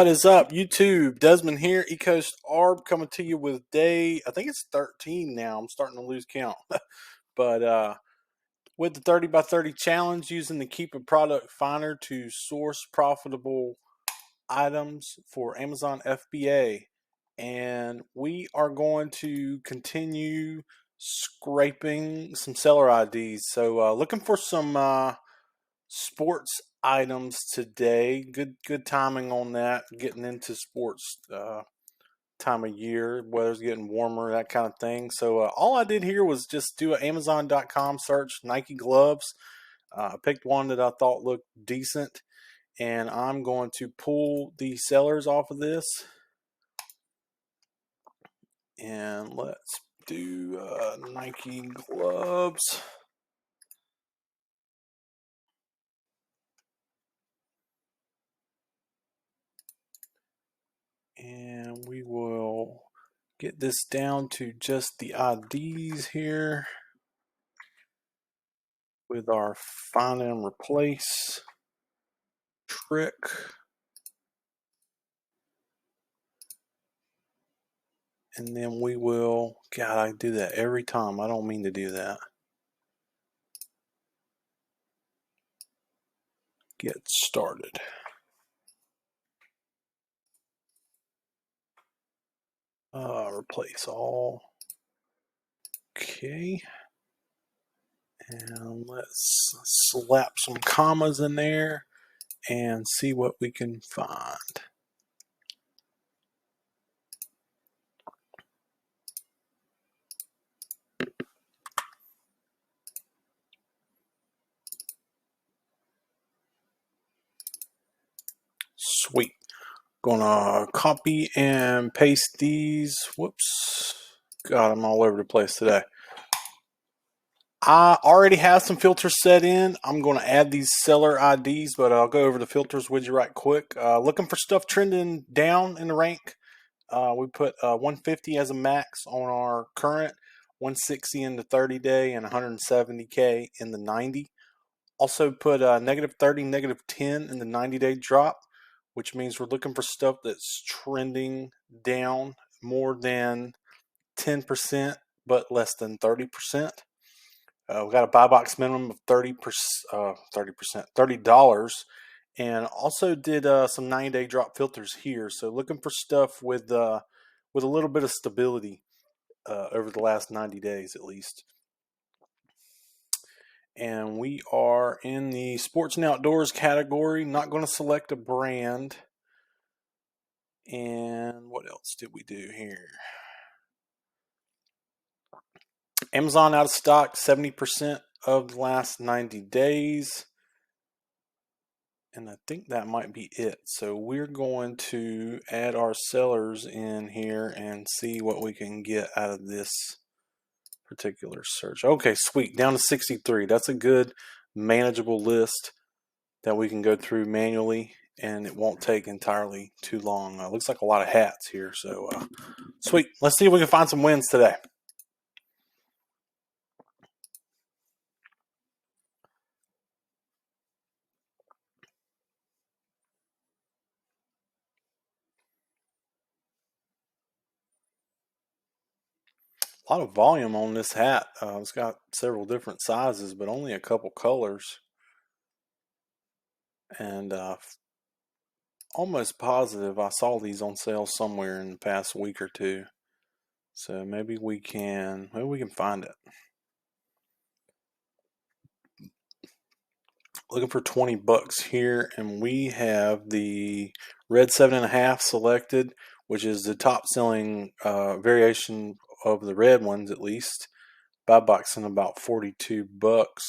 What is up, YouTube? Desmond here, ECoastArb, coming to you with day, I think it's 13 now. I'm starting to lose count. But with the 30 by 30 challenge, using the Keepa product finder to source profitable items for Amazon FBA. And we are going to continue scraping some seller IDs. So looking for some sports items today. Good timing on that. Getting into sports time of year. Weather's getting warmer, that kind of thing. So all I did here was just do an Amazon.com search, Nike gloves. I picked one that I thought looked decent, and I'm going to pull the sellers off of this. And let's do Nike gloves. And we will get this down to just the IDs here with our find and replace trick. And then we will, God, I do that every time. I don't mean to do that. Get started. Replace all. Okay. And let's slap some commas in there and see what we can find. Sweet. Gonna copy and paste these. Whoops. God, I'm all over the place today. I already have some filters set in. I'm going to add these seller IDs, but I'll go over the filters with you right quick. Looking for stuff trending down in the rank. We put 150 as a max on our current, 160 in the 30-day, and 170K in the 90. Also put negative 30, negative 10 in the 90-day drop, which means we're looking for stuff that's trending down more than 10%, but less than 30%. We got a buy box minimum of 30%, $30, and also did some 90-day drop filters here. So looking for stuff with a little bit of stability over the last 90 days at least. And we are in the sports and outdoors category. Not going to select a brand. And what else did we do here? Amazon out of stock 70% of the last 90 days. And I think that might be it. So we're going to add our sellers in here and see what we can get out of this particular search. Okay, sweet. Down to 63. That's a good manageable list that we can go through manually, and it won't take entirely too long. Looks like a lot of hats here. So sweet. Let's see if we can find some wins today. A lot of volume on this hat. It's got several different sizes, but only a couple colors. And almost positive I saw these on sale somewhere in the past week or two. So maybe we can find it. Looking for 20 bucks here, and we have the red 7.5 selected, which is the top selling variation of the red ones at least. Buy box in about 42 bucks.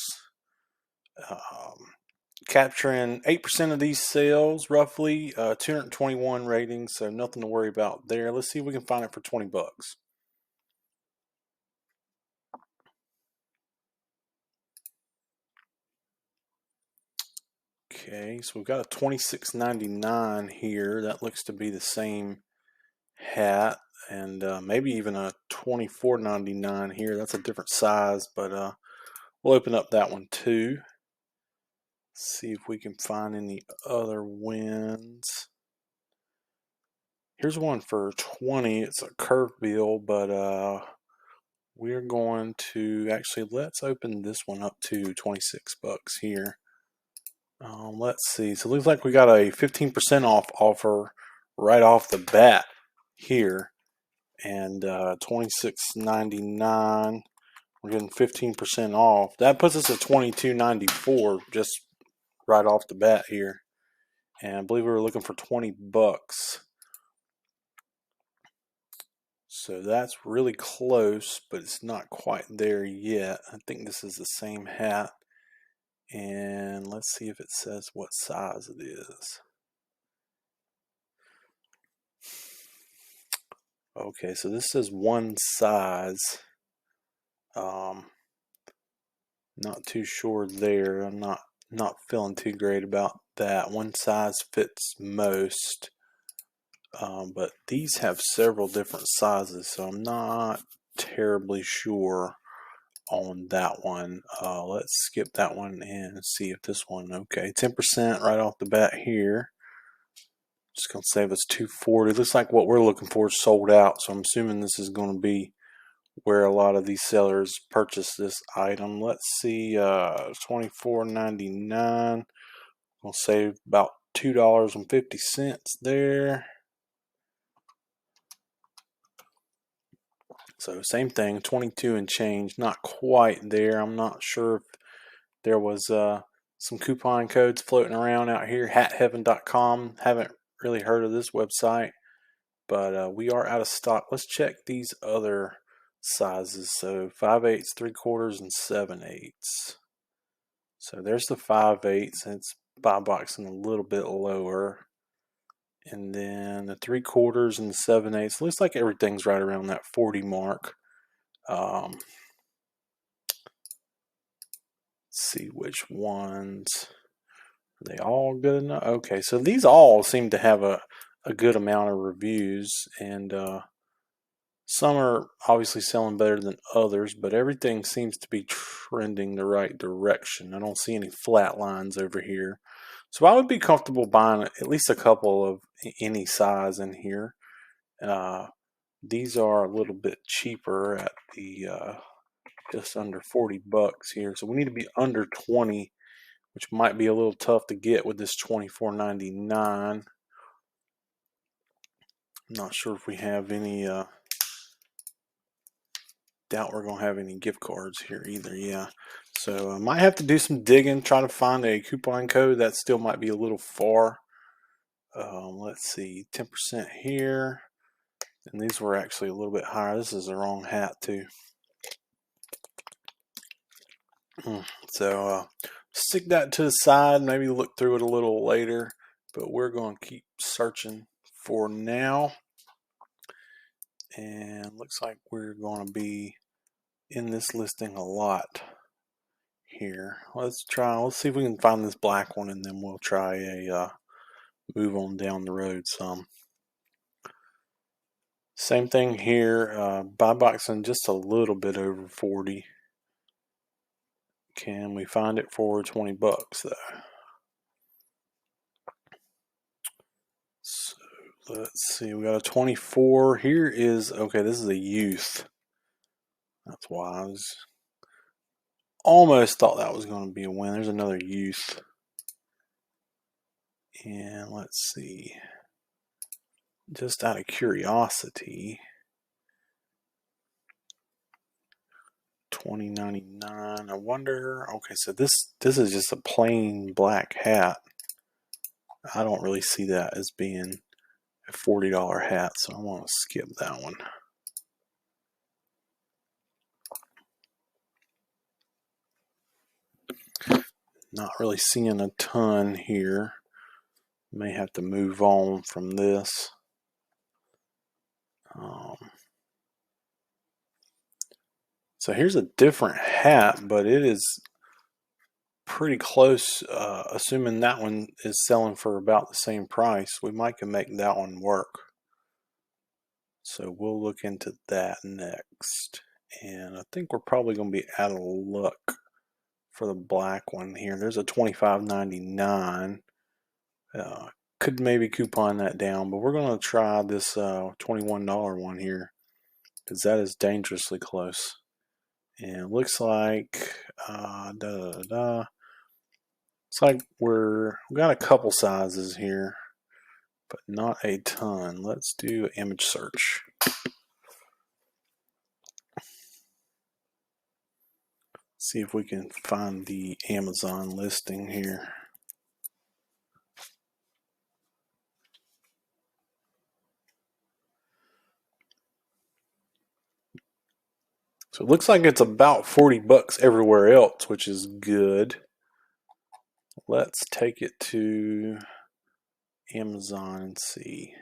Capturing 8% of these sales, roughly 221 ratings, so nothing to worry about there. Let's see if we can find it for 20 bucks. Okay, so we've got a $26.99 here. That looks to be the same hat, and maybe even a $24.99 here. That's a different size, but we'll open up that one too. See if we can find any other wins. Here's one for 20. It's a curve bill, but we're going to actually, let's open this one up to 26 bucks here. Let's see. So it looks like we got a 15% off offer right off the bat here, and $26.99. We're getting 15% off. That puts us at $22.94 just right off the bat here. And I believe we were looking for 20 bucks. So that's really close, but it's not quite there yet. I think this is the same hat. And let's see if it says what size it is. Okay, so this says one size. Not too sure there. I'm not feeling too great about that. One size fits most. But these have several different sizes, so I'm not terribly sure on that one. Let's skip that one and see if this one, okay, 10% right off the bat here. Just gonna save us $240. Looks like what we're looking for is sold out, so I'm assuming this is going to be where a lot of these sellers purchase this item. Let's see, $24.99. We'll save about $2.50 there. So same thing, 22 and change, not quite there. I'm not sure if there was some coupon codes floating around out here. Hatheaven.com. Haven't really heard of this website, but we are out of stock. Let's check these other sizes. So 5/8, 3/4, and 7/8. So there's the 5/8, and it's buy box and a little bit lower. And then the 3/4 and the 7/8. Looks like everything's right around that 40 mark. Let's see which ones. Are they all good enough? Okay, so these all seem to have a good amount of reviews, and some are obviously selling better than others, but everything seems to be trending the right direction. I don't see any flat lines over here. So I would be comfortable buying at least a couple of any size in here. These are a little bit cheaper at the just under 40 bucks here. So we need to be under 20, which might be a little tough to get with this $24.99. I'm not sure if we have any, doubt we're going to have any gift cards here either. Yeah. So I might have to do some digging, try to find a coupon code. That still might be a little far. Let's see, 10% here. And these were actually a little bit higher. This is the wrong hat too. So stick that to the side, maybe look through it a little later, but we're going to keep searching for now. And looks like we're going to be in this listing a lot here. Let's see if we can find this black one, and then we'll try a move on down the road some. Same thing here, buy boxing just a little bit over 40. Can we find it for 20 bucks though? So let's see, we got a 24. Here is, okay, this is a youth. That's why I was almost thought that was going to be a win. There's another youth. And let's see, just out of curiosity, $20.99. I wonder, okay, so this is just a plain black hat. I don't really see that as being a $40 hat, so I want to skip that one. Not really seeing a ton here. May have to move on from this. So here's a different hat, but it is pretty close, assuming that one is selling for about the same price. We might can make that one work. So we'll look into that next. And I think we're probably going to be out of luck for the black one here. There's a $25.99. could maybe coupon that down, but we're going to try this $21 one here because that is dangerously close. And it looks like looks like we got a couple sizes here, but not a ton. Let's do an image search. See if we can find the Amazon listing here. So it looks like it's about 40 bucks everywhere else, which is good. Let's take it to Amazon and see.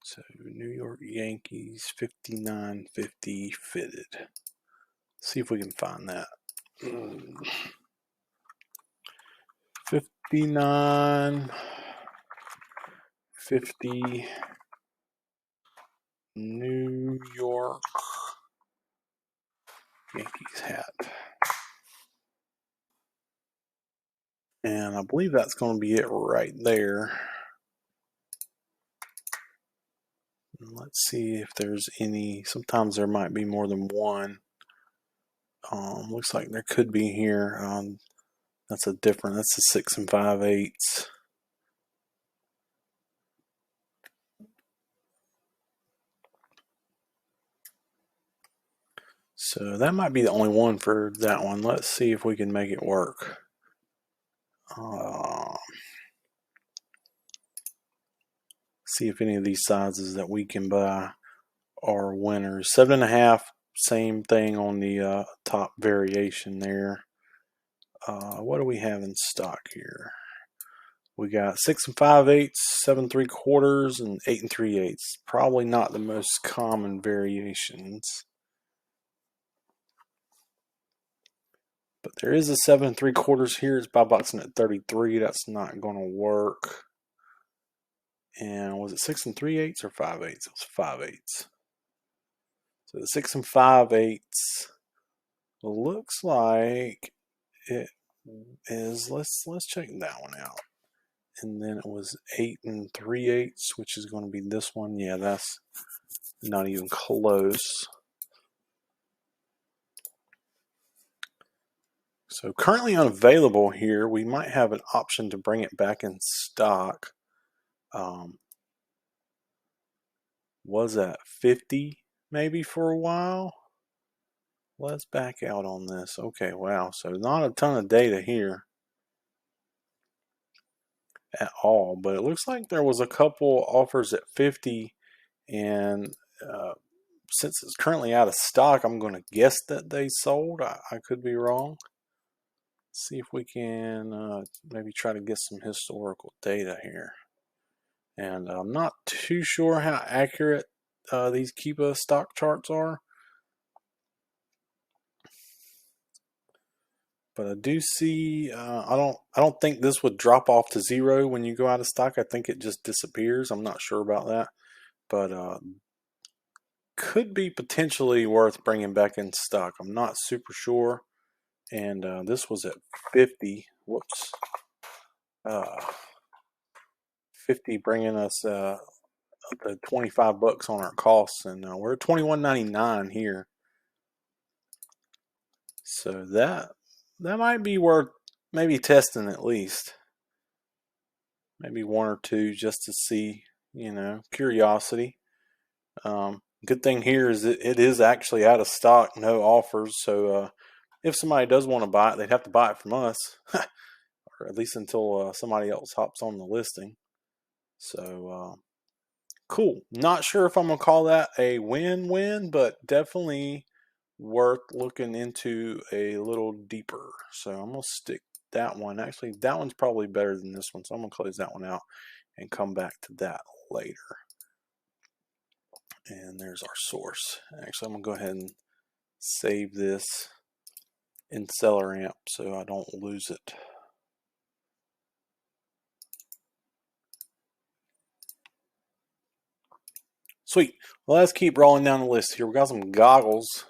So New York Yankees 59.50 fitted. See if we can find that. 59.50 New York Yankees hat. And I believe that's going to be it right there. Let's see if there's any. Sometimes there might be more than one. Looks like there could be here. That's a 6 5/8. So that might be the only one for that one. Let's see if we can make it work. See if any of these sizes that we can buy are winners. 7.5, same thing on the top variation there. What do we have in stock here? We got 6 5/8, 7 3/4, and 8 3/8. Probably not the most common variations. But there is a 7 3/4 here. It's buy boxing at 33. That's not going to work. And was it 6 3/8 or 5/8? It was 5/8. So the 6 5/8 looks like it is. Let's check that one out. And then it was 8 3/8, which is going to be this one. Yeah, that's not even close. So currently unavailable here. We might have an option to bring it back in stock. Was at 50 maybe for a while. Let's back out on this. Okay, wow. So not a ton of data here at all, but it looks like there was a couple offers at 50, and since it's currently out of stock, I'm going to guess that they sold. I could be wrong. See if we can maybe try to get some historical data here. And I'm not too sure how accurate these Keepa stock charts are, but I do see. I don't think this would drop off to 0 when you go out of stock. I think it just disappears. I'm not sure about that, but could be potentially worth bringing back in stock. I'm not super sure. And this was at 50. Whoops. 50 bringing us the 25 bucks on our costs, and we're at $21.99 here. So that might be worth maybe testing at least. Maybe one or two just to see, curiosity. Good thing here is it is actually out of stock, no offers. So if somebody does want to buy it, they'd have to buy it from us, or at least until somebody else hops on the listing. So cool. Not sure if I'm going to call that a win-win, but definitely worth looking into a little deeper. So I'm going to stick that one. Actually, that one's probably better than this one. So I'm going to close that one out and come back to that later. And there's our source. Actually, I'm going to go ahead and save this in SellerAmp so I don't lose it. Sweet. Well, let's keep rolling down the list here. We got some goggles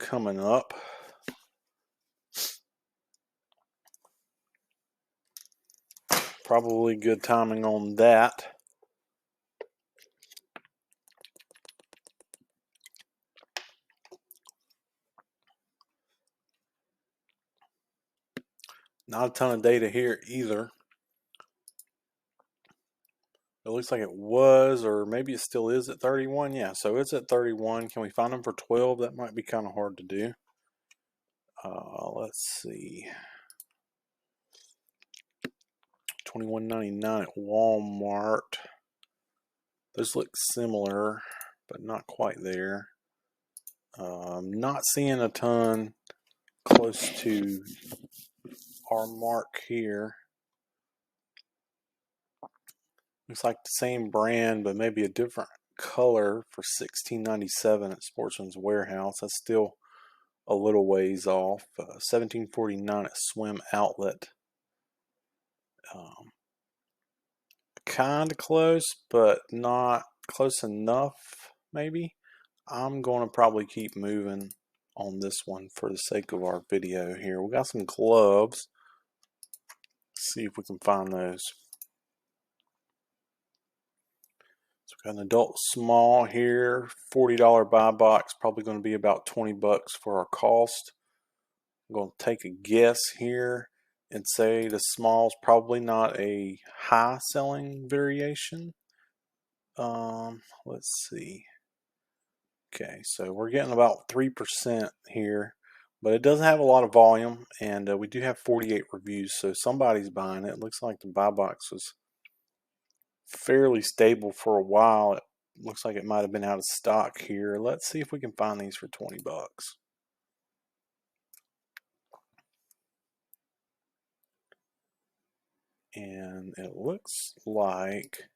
coming up. Probably good timing on that. Not a ton of data here either. It looks like it was, or maybe it still is at 31. Yeah, so it's at 31. Can we find them for 12? That might be kind of hard to do. Let's see. $21.99 at Walmart. Those look similar, but not quite there. Not seeing a ton close to our mark here. Looks like the same brand, but maybe a different color for $16.97 at Sportsman's Warehouse. That's still a little ways off. $17.49 at Swim Outlet. Kind of close, but not close enough, maybe. I'm going to probably keep moving on this one for the sake of our video here. We got some gloves. Let's see if we can find those. So we got an adult small here, $40 buy box, probably going to be about 20 bucks for our cost. I'm going to take a guess here and say the small is probably not a high selling variation. Let's see. Okay, so we're getting about 3% here, but it doesn't have a lot of volume, and we do have 48 reviews, so somebody's buying it. It looks like the buy box was fairly stable for a while. It looks like it might have been out of stock here. Let's see if we can find these for 20 bucks. And it looks like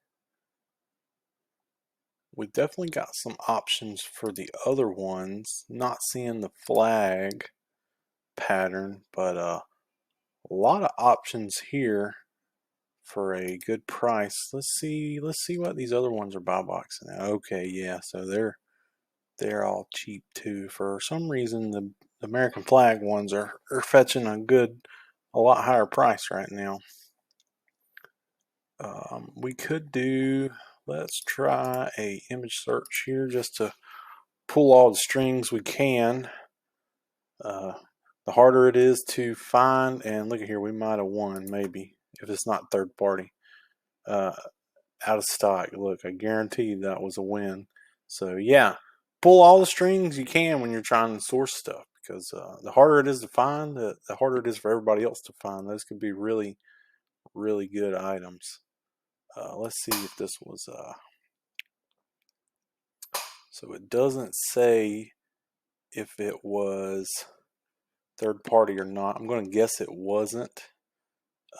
we definitely got some options for the other ones. Not seeing the flag pattern, but a lot of options here for a good price. Let's see what these other ones are buy boxing at. Okay, yeah, so they're all cheap too. For some reason, the American flag ones are fetching a lot higher price right now. We could do, let's try a image search here just to pull all the strings we can. The harder it is to find, and look at here, we might have won maybe if it's not third party. Out of stock. Look, I guarantee that was a win. So yeah, pull all the strings you can when you're trying to source stuff, because the harder it is to find, the harder it is for everybody else to find. Those could be really, really good items. Let's see if this was. So it doesn't say if it was third party or not. I'm going to guess it wasn't.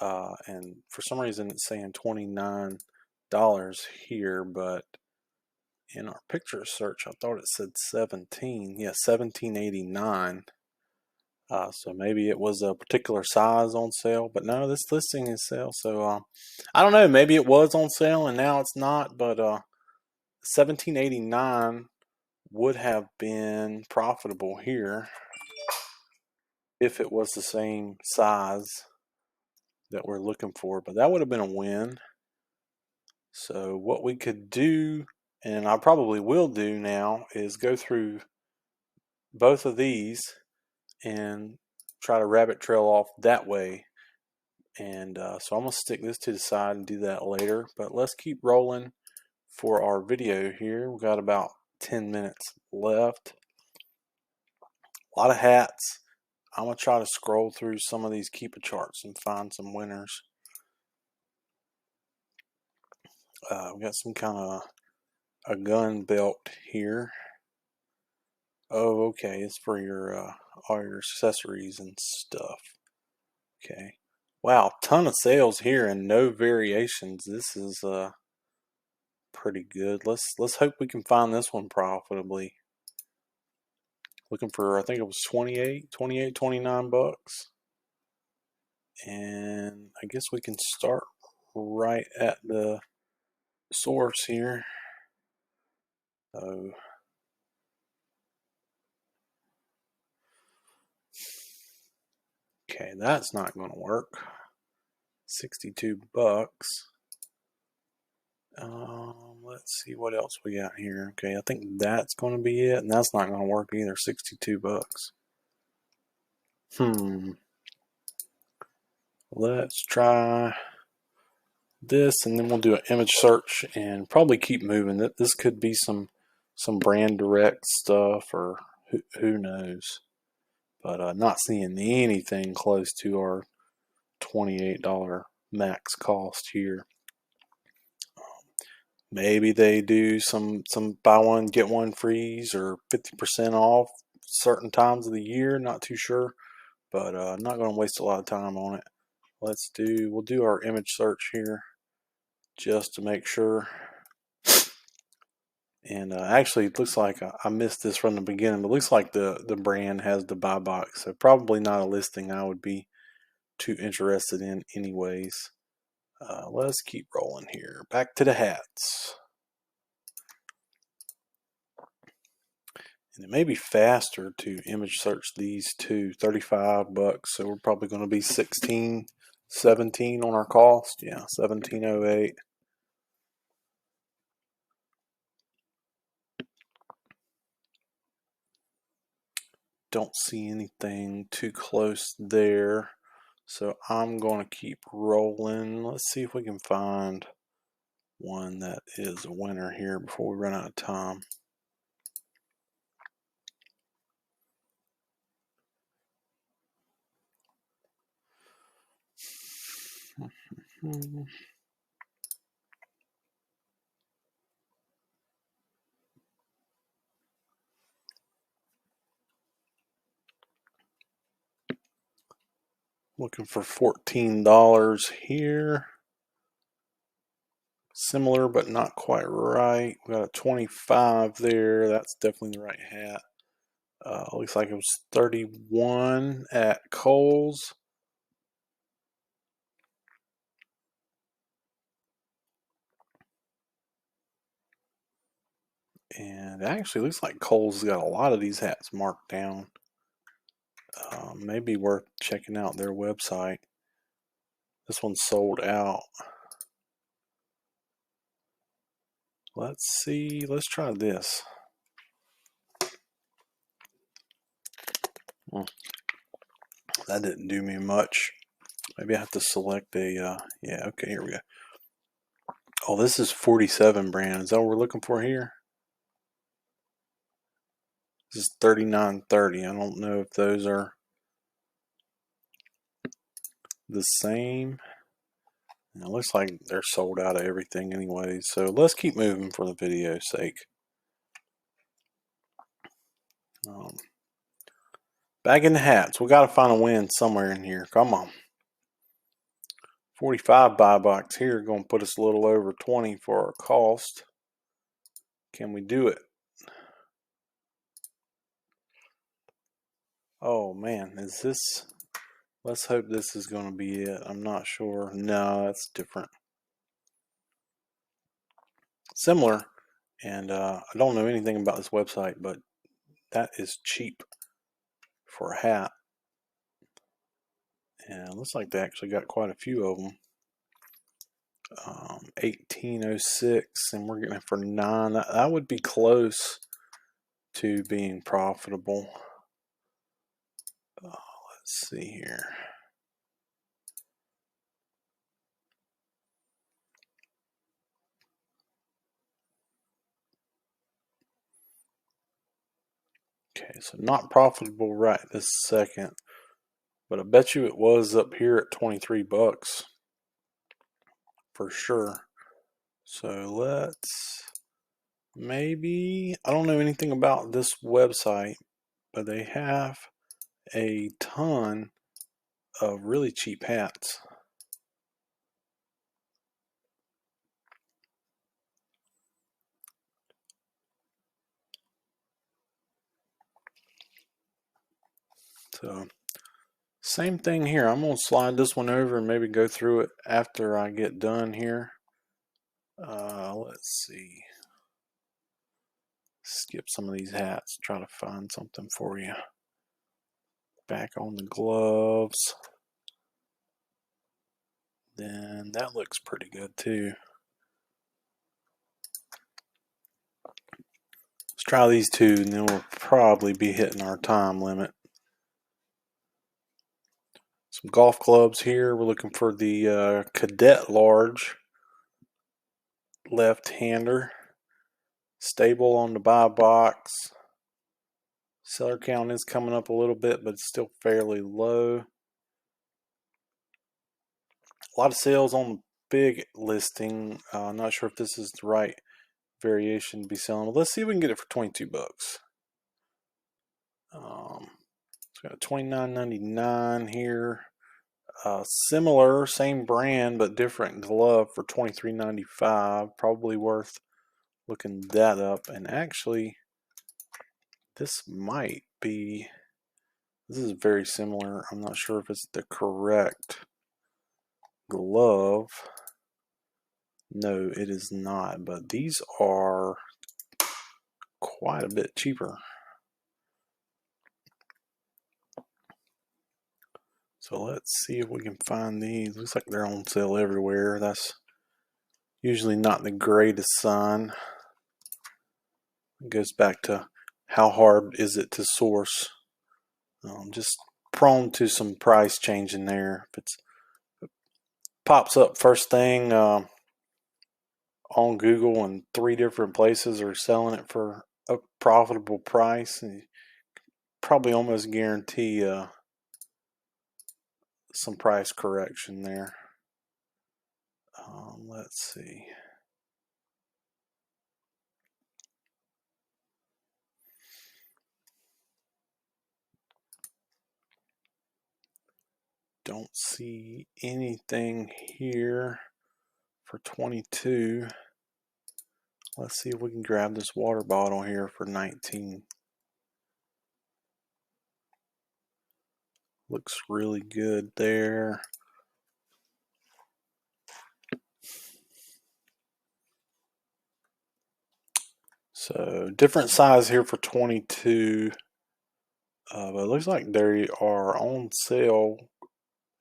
And for some reason it's saying $29 here, but in our picture search I thought it said 17. Yeah, $17.89. So maybe it was a particular size on sale, but no, this listing is sale. So I don't know, maybe it was on sale and now it's not, but $17.89 would have been profitable here if it was the same size that we're looking for, but that would have been a win. So what we could do, and I probably will do now, is go through both of these and try to rabbit trail off that way. And so I'm going to stick this to the side and do that later, but let's keep rolling for our video here. We've got about 10 minutes left. A lot of hats. I'm going to try to scroll through some of these Keepa charts and find some winners. We got some kind of a gun belt here. Oh, okay. It's for your all your accessories and stuff. Okay. Wow, ton of sales here and no variations. This is pretty good. Let's hope we can find this one profitably. Looking for, I think it was 29 bucks. And I guess we can start right at the source here. So okay, that's not going to work. 62 bucks. Let's see what else we got here. Okay, I think that's going to be it, and that's not going to work either. 62 bucks. Let's try this, and then we'll do an image search and probably keep moving. This could be some brand direct stuff, or who knows. But not seeing anything close to our $28 max cost here. Maybe they do some buy one get one frees or 50% off certain times of the year. Not too sure, but I'm not going to waste a lot of time on it. We'll do our image search here just to make sure. And actually, it looks like I missed this from the beginning, but it looks like the brand has the buy box, so probably not a listing I would be too interested in anyways. Let's keep rolling here. Back to the hats. And it may be faster to image search these two. 35 bucks, so we're probably going to be 16, 17 on our cost. Yeah, 1708. Don't see anything too close there, so I'm going to keep rolling. Let's see if we can find one that is a winner here before we run out of time. Looking for $14 here. Similar, but not quite right. We got a 25 there. That's definitely the right hat. Looks like it was 31 at Kohl's. And it actually looks like Kohl's got a lot of these hats marked down. Maybe worth checking out their website. This one's sold out. Let's see. Let's try this. Well, that didn't do me much. Maybe I have to select a, yeah, okay, here we go. Oh, this is 47 brand. Is that what we're looking for here? This is 39.30. I don't know if those are the same. And it looks like they're sold out of everything anyway. So let's keep moving for the video's sake. Back in the hats. We got to find a win somewhere in here. Come on. 45 buy box here. Going to put us a little over 20 for our cost. Can we do it? Oh man, is this? Let's hope this is going to be it. I'm not sure. No, that's different. Similar, and I don't know anything about this website, but that is cheap for a hat. And it looks like they actually got quite a few of them. 1806, and we're getting it for 9. That would be close to being profitable. Let's see here. Okay, so not profitable right this second, but I bet you it was up here at 23 bucks for sure. So let's maybe, I don't know anything about this website, but they have a ton of really cheap hats. So same thing here. I'm going to slide this one over and maybe go through it after I get done here. Let's see. Skip some of these hats. Try to find something for you. Back on the gloves. then that looks pretty good too. Let's try these two, and then we'll probably be hitting our time limit. Some golf clubs here. We're looking for the Cadet Large left-hander. Stable on the buy box. Seller count is coming up a little bit, but it's still fairly low. A lot of sales on the big listing. I'm not sure if this is the right variation to be selling. But let's see if we can get it for 22 bucks. It's got a $29.99 here. Similar, same brand, but different glove for $23.95. Probably worth looking that up. And actually, this might be. This is very similar. I'm not sure if it's the correct glove. No, it is not. But these are quite a bit cheaper. So let's see if we can find these. Looks like they're on sale everywhere. That's usually not the greatest sign. It goes back to how hard is it to source. Just prone to some price change in there. If it pops up first thing on Google and 3 different places are selling it for a profitable price, and you probably almost guarantee some price correction there. Let's see. Don't see anything here for 22. Let's see if we can grab this water bottle here for 19. Looks really good there. So different size here for 22. But it looks like they are on sale,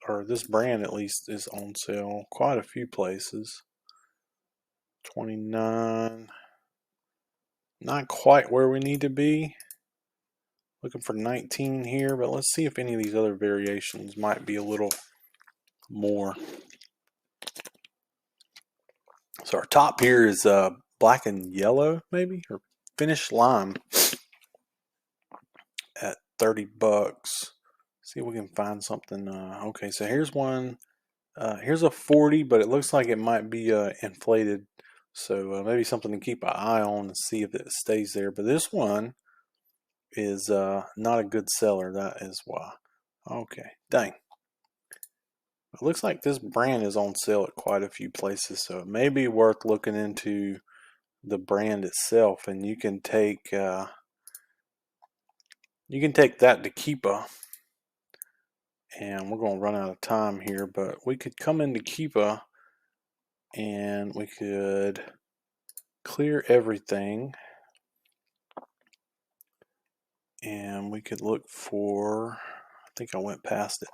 or this brand at least is on sale quite a few places. 29. Not quite where we need to be. Looking for 19 here, but let's see if any of these other variations might be a little more. So our top here is black and yellow, maybe, or finished lime at 30 bucks. See if we can find something. Okay, so here's one. Here's a 40, but it looks like it might be inflated. So maybe something to keep an eye on and see if it stays there. But this one is not a good seller. That is why. Okay, dang. It looks like this brand is on sale at quite a few places, so it may be worth looking into the brand itself, and you can take that to Keepa. And we're going to run out of time here, but we could come into Keepa and we could clear everything, and we could look for, I think I went past it,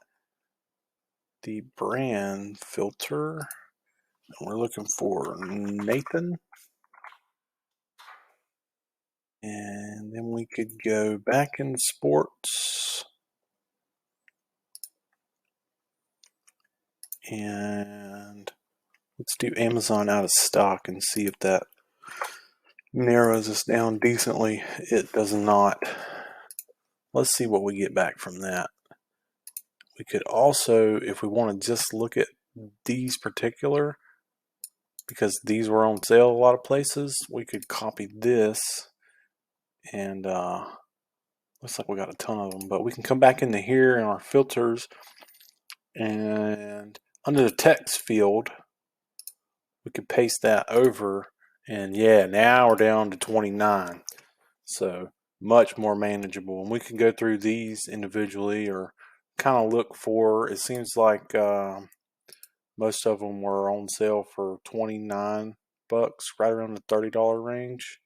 the brand filter, and we're looking for Nathan. And then we could go back in sports and let's do Amazon out of stock and see if that narrows us down decently. It does not. Let's see what we get back from that. We could also, if we want to just look at these particular, because these were on sale a lot of places, we could copy this, and looks like we got a ton of them, but we can come back into here in our filters, and under the text field we could paste that over, and yeah, now we're down to 29. So much more manageable, and we can go through these individually or kind of look for, it seems like most of them were on sale for 29 bucks, right around the $30 range.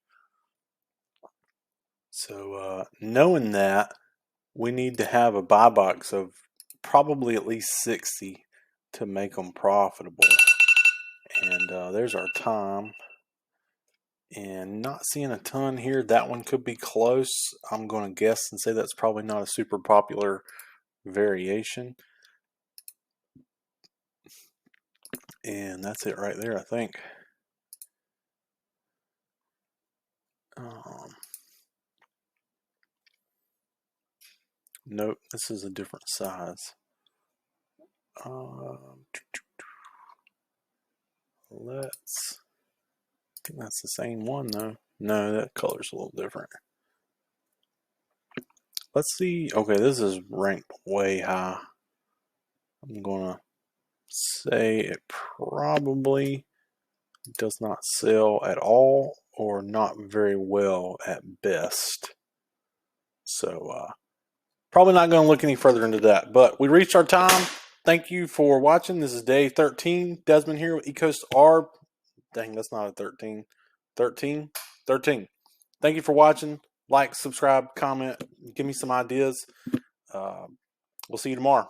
So knowing that, we need to have a buy box of probably at least 60 to make them profitable. And there's our time. And not seeing a ton here. That one could be close. I'm going to guess and say that's probably not a super popular variation. And that's it right there, I think. Nope, this is a different size. Let's, I think that's the same one though. No, that color's a little different. Let's see. Okay, this is ranked way high. I'm gonna say it probably does not sell at all or not very well at best. So probably not going to look any further into that. But we reached our time. Thank you for watching. This is day 13. Desmond here with ECoastArb. Dang, that's not a 13. 13? 13. Thank you for watching. Like, subscribe, comment, give me some ideas. We'll see you tomorrow.